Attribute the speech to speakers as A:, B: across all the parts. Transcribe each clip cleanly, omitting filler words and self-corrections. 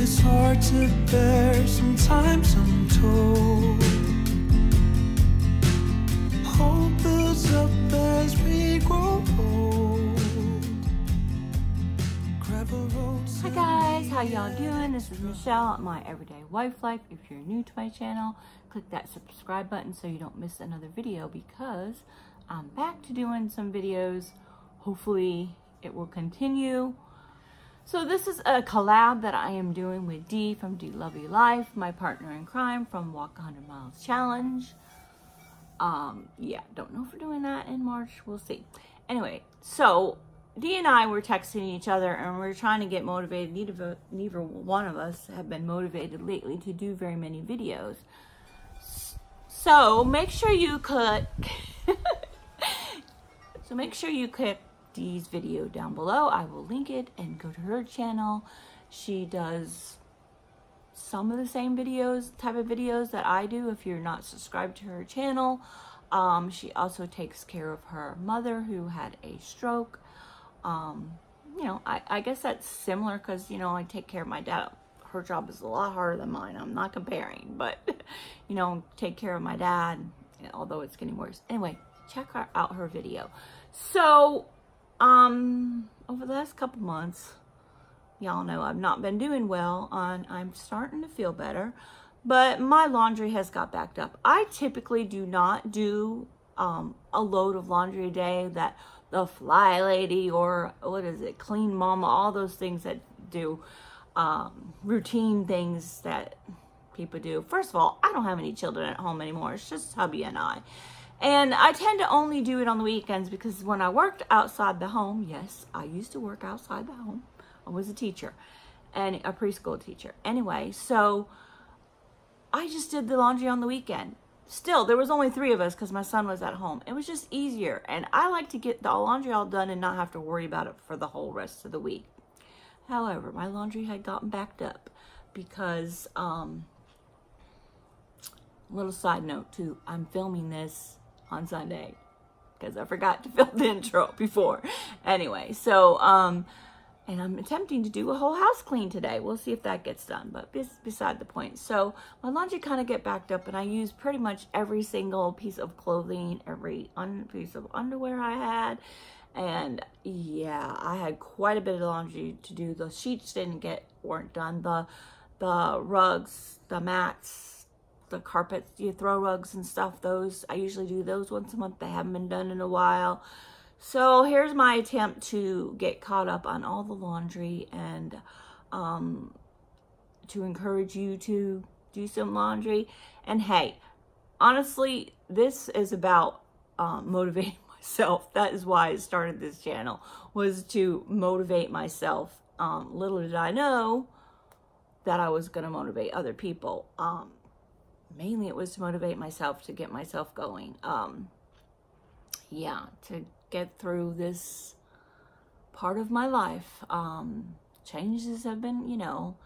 A: is hard to bear, sometimes I'm told. Hope builds up as we grow old.
B: Hi guys, how y'all doing? This is Michelle at My Everyday Wife Life. If you're new to my channel, click that subscribe button so you don't miss another video, because I'm back to doing some videos. Hopefully it will continue. So this is a collab that I am doing with Dee from DeeLovelyLife, my partner in crime from Walk 100 Miles Challenge. Yeah, don't know if we're doing that in March. We'll see. Anyway, so Dee and I were texting each other and we're trying to get motivated. Neither one of us have been motivated lately to do very many videos. So make sure you click Dee's video down below. I will link it and go to her channel. She does some of the same type of videos that I do if you're not subscribed to her channel. She also takes care of her mother who had a stroke. You know, I guess that's similar because, you know, I take care of my dad. Her job is a lot harder than mine. I'm not comparing, but, you know, take care of my dad, although it's getting worse. Anyway, check out her video. So, over the last couple months, y'all know I've not been doing well. I'm starting to feel better, but my laundry has got backed up. I typically do not do a load of laundry a day that the Fly Lady or what is it, Clean Mama, all those things that do routine things that people do. First of all, I don't have any children at home anymore. It's just hubby and I. And I tend to only do it on the weekends because when I worked outside the home, yes, I used to work outside the home. I was a teacher and a preschool teacher. Anyway, so I just did the laundry on the weekend. Still, there was only 3 of us because my son was at home. It was just easier. And I like to get the laundry all done and not have to worry about it for the whole rest of the week. However, my laundry had gotten backed up because, little side note too, I'm filming this on Sunday because I forgot to film the intro before. Anyway, so, and I'm attempting to do a whole house clean today. We'll see if that gets done, but beside the point. So my laundry kind of get backed up and I use pretty much every single piece of clothing, every piece of underwear I had. And yeah, I had quite a bit of laundry to do. The sheets weren't done. The rugs, the mats, the carpets, you throw rugs and stuff, those, I usually do those once a month. They haven't been done in a while. So here's my attempt to get caught up on all the laundry and to encourage you to do some laundry. And hey, honestly, this is about motivating myself. That is why I started this channel, was to motivate myself. Little did I know that I was going to motivate other people. Mainly it was to motivate myself, to get myself going. Yeah, to get through this part of my life. Changes have been, you know,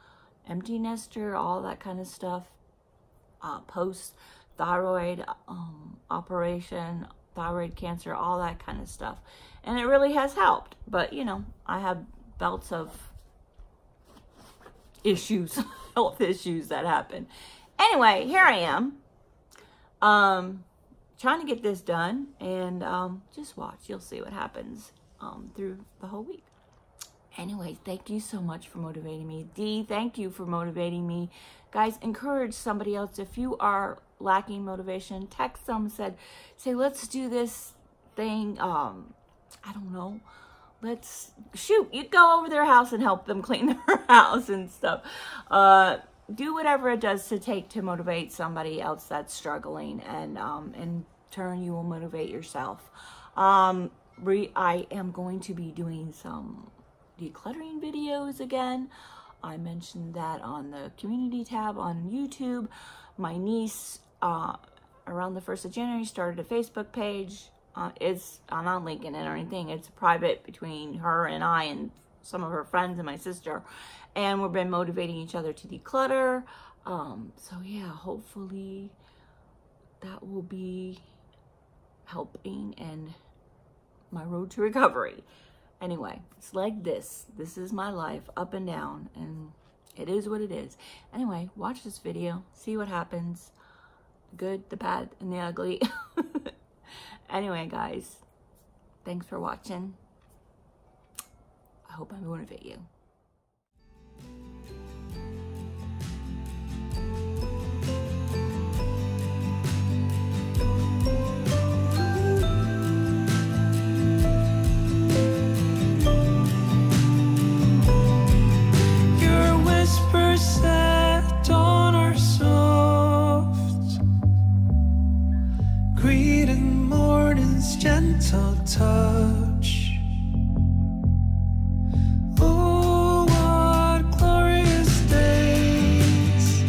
B: empty nester, all that kind of stuff. Post-thyroid operation, thyroid cancer, all that kind of stuff. And it really has helped. But, you know, I have belts of issues, health issues that happen. Anyway, here I am, trying to get this done, and just watch. You'll see what happens through the whole week. Anyway, thank you so much for motivating me. Dee, thank you for motivating me. Guys, encourage somebody else. If you are lacking motivation, text them, say, let's do this thing. I don't know. You go over their house and help them clean their house and stuff. Do whatever it does to motivate somebody else that's struggling, and in turn you will motivate yourself. I am going to be doing some decluttering videos again. I mentioned that on the community tab on YouTube. My niece around the 1st of January started a Facebook page. I'm not linking it or anything. It's private between her and I and some of her friends and my sister, and we've been motivating each other to declutter. So yeah, hopefully that will be helping in my road to recovery. Anyway, it's like this. This is my life, up and down, and It is what it is. Anyway, watch this video, see what happens. The good, the bad, and the ugly. Anyway, guys, thanks for watching. I hope I motivate you.
A: Set on our soft greeting morning's gentle touch. Oh, what glorious days.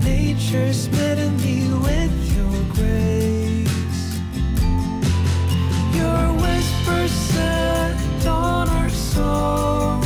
A: Nature smitten me with your grace. Your whisper set on our soul.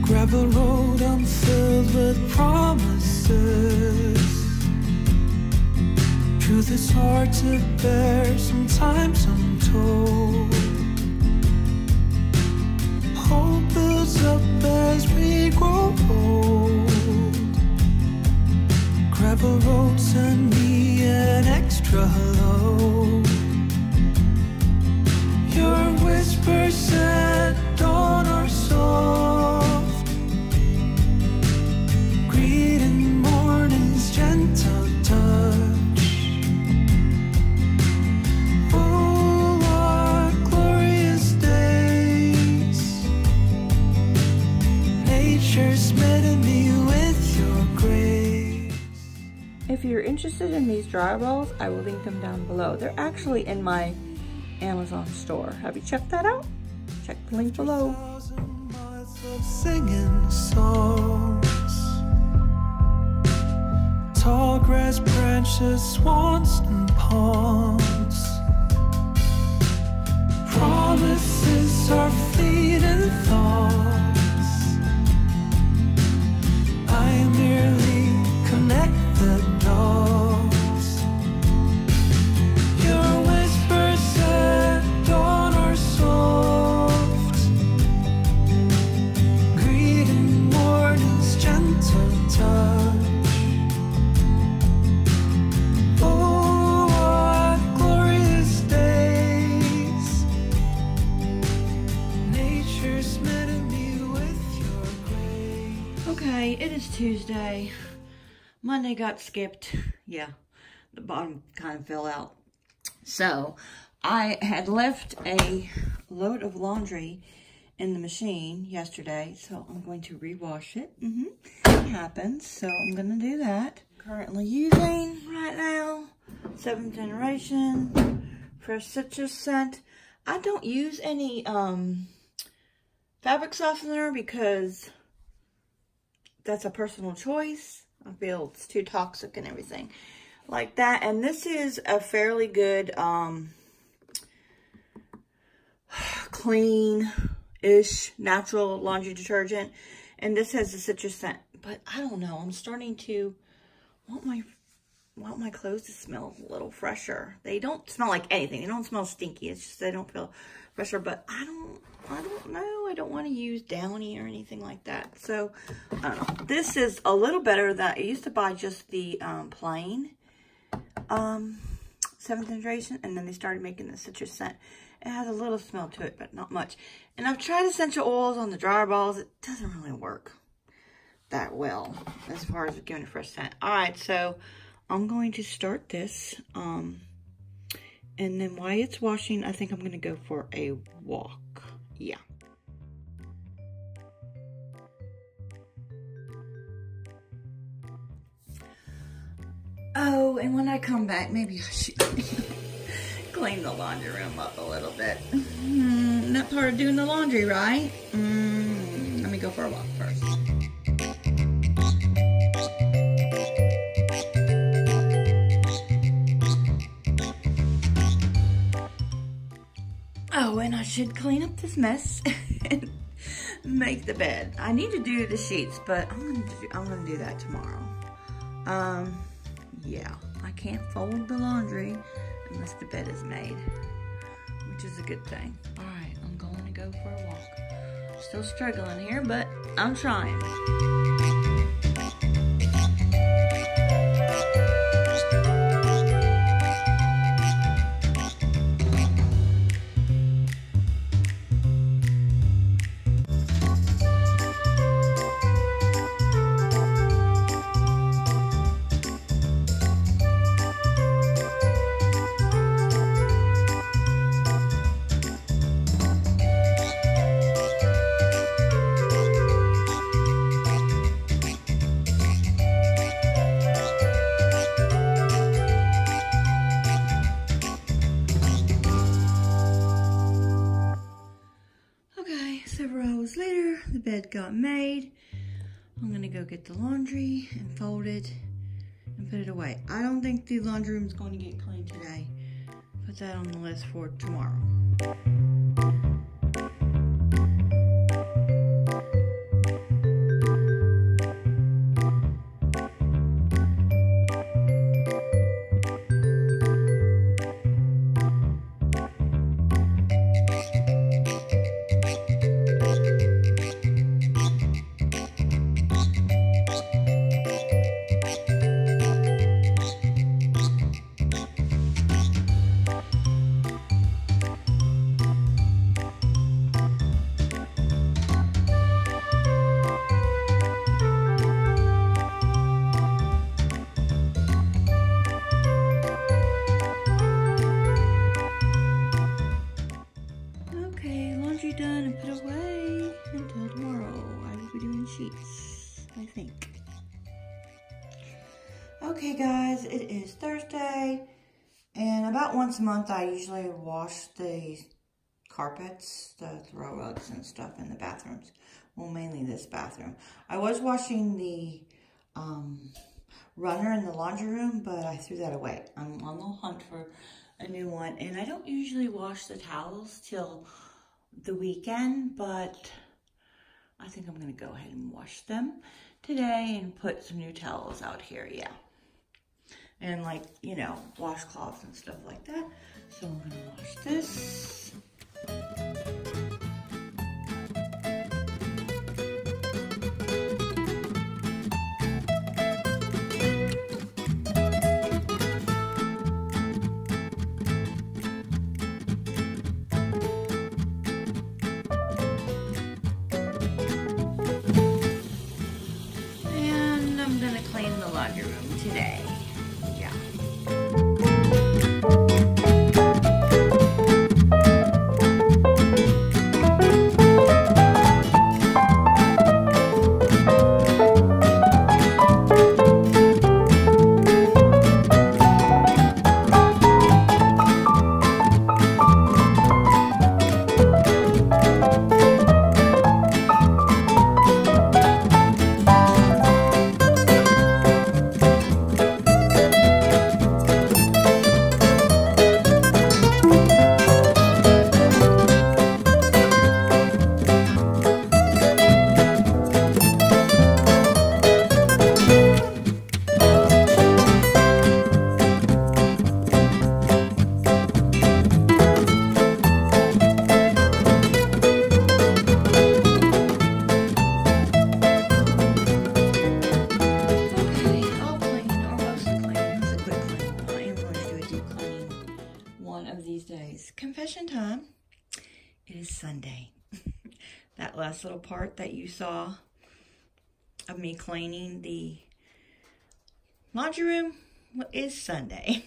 A: Gravel road, I'm filled with promises. Truth is hard to bear, sometimes I'm told. Hope builds up as we grow old. Gravel road, send me an extra hello. Your whisper set on our soul. Gentle touch. Oh, what glorious days. Nature smitten me with your grace.
B: If you're interested in these dry rolls, I will link them down below. They're actually in my Amazon store. Have you checked that out? Check the link below.
A: Singing songs. Tall grass branches, swans and ponds. Promises are fleeting thoughts. I merely connect the dots. Your whisper set on our soft greeting morning's gentle touch.
B: Okay, it is Tuesday. Monday got skipped. Yeah, the bottom kind of fell out. So, I had left a load of laundry in the machine yesterday, so I'm going to rewash it. It happens, so I'm going to do that. Currently using, right now, 7th generation fresh citrus scent. I don't use any fabric softener because that's a personal choice. I feel it's too toxic and everything like that. And this is a fairly good clean-ish natural laundry detergent. And this has a citrus scent. But I don't know. I'm starting to want my clothes to smell a little fresher. They don't smell like anything. They don't smell stinky. It's just they don't feel fresher. But I don't know. I don't want to use Downy or anything like that. So, I don't know. This is a little better than I used to buy just the plain 7th generation. And then they started making the citrus scent. It has a little smell to it, but not much. And I've tried essential oils on the dryer balls. It doesn't really work that well as far as giving a fresh scent. Alright, so I'm going to start this. And then while it's washing, I think I'm going to go for a walk. Yeah. Oh, and when I come back, maybe I should clean the laundry room up a little bit. Not part of doing the laundry, right? Let me go for a walk first. Oh, and I should clean up this mess and make the bed. I need to do the sheets, but I'm gonna do that tomorrow. Yeah, I can't fold the laundry unless the bed is made, which is a good thing. All right, I'm going to go for a walk. Still struggling here, but I'm trying. Several hours later, the bed got made. I'm gonna go get the laundry and fold it and put it away. I don't think the laundry room is going to get cleaned today. Put that on the list for tomorrow. Done and put away until tomorrow. I will be doing sheets, I think. Okay guys, it is Thursday, and about once a month I usually wash the carpets, the throw rugs and stuff in the bathrooms. Well, mainly this bathroom. I was washing the runner in the laundry room, but I threw that away. I'm on the hunt for a new one, and I don't usually wash the towels till the weekend, but I think I'm gonna go ahead and wash them today and put some new towels out here, yeah. And like, you know, washcloths and stuff like that. So I'm gonna wash this. Clean the laundry room today. Yeah. Confession time. It is Sunday. That last little part that you saw of me cleaning the laundry room is Sunday.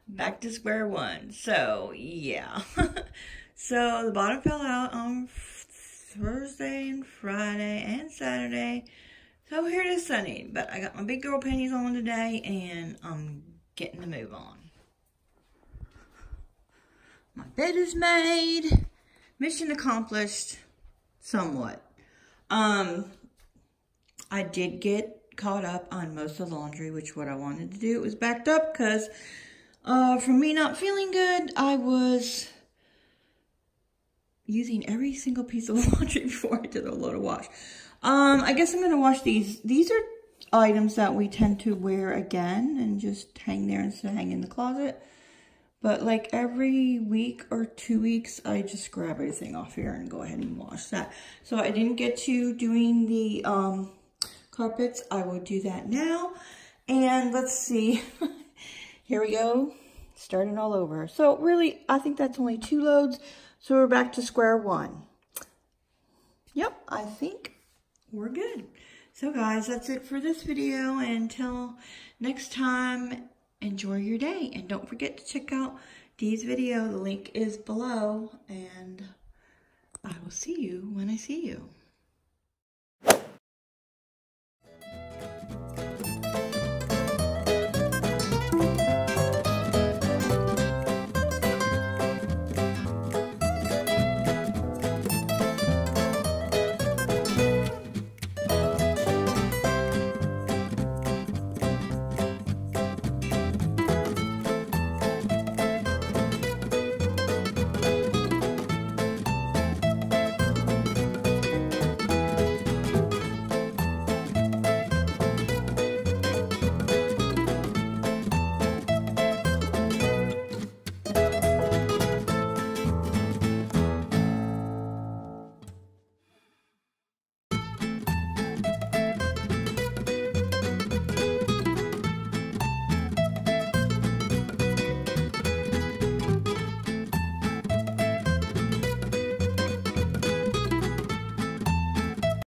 B: Back to square one. So, yeah. So, the bottom fell out on Thursday and Friday and Saturday. So here it is sunny, but I got my big girl panties on today and I'm getting the move on. My bed is made. Mission accomplished, somewhat. I did get caught up on most of the laundry, which what I wanted to do. It was backed up because from me not feeling good, I was using every single piece of laundry before I did a load of wash. I guess I'm going to wash these. These are items that we tend to wear again and just hang there instead of hang in the closet. But like every week or 2 weeks, I just grab everything off here and go ahead and wash that. So I didn't get to doing the carpets. I will do that now. And let's see. Here we go. Starting all over. So really, I think that's only 2 loads. So we're back to square one. Yep, I think we're good. So guys, that's it for this video. Until next time, enjoy your day. And don't forget to check out Dee's video. The link is below. And I will see you when I see you.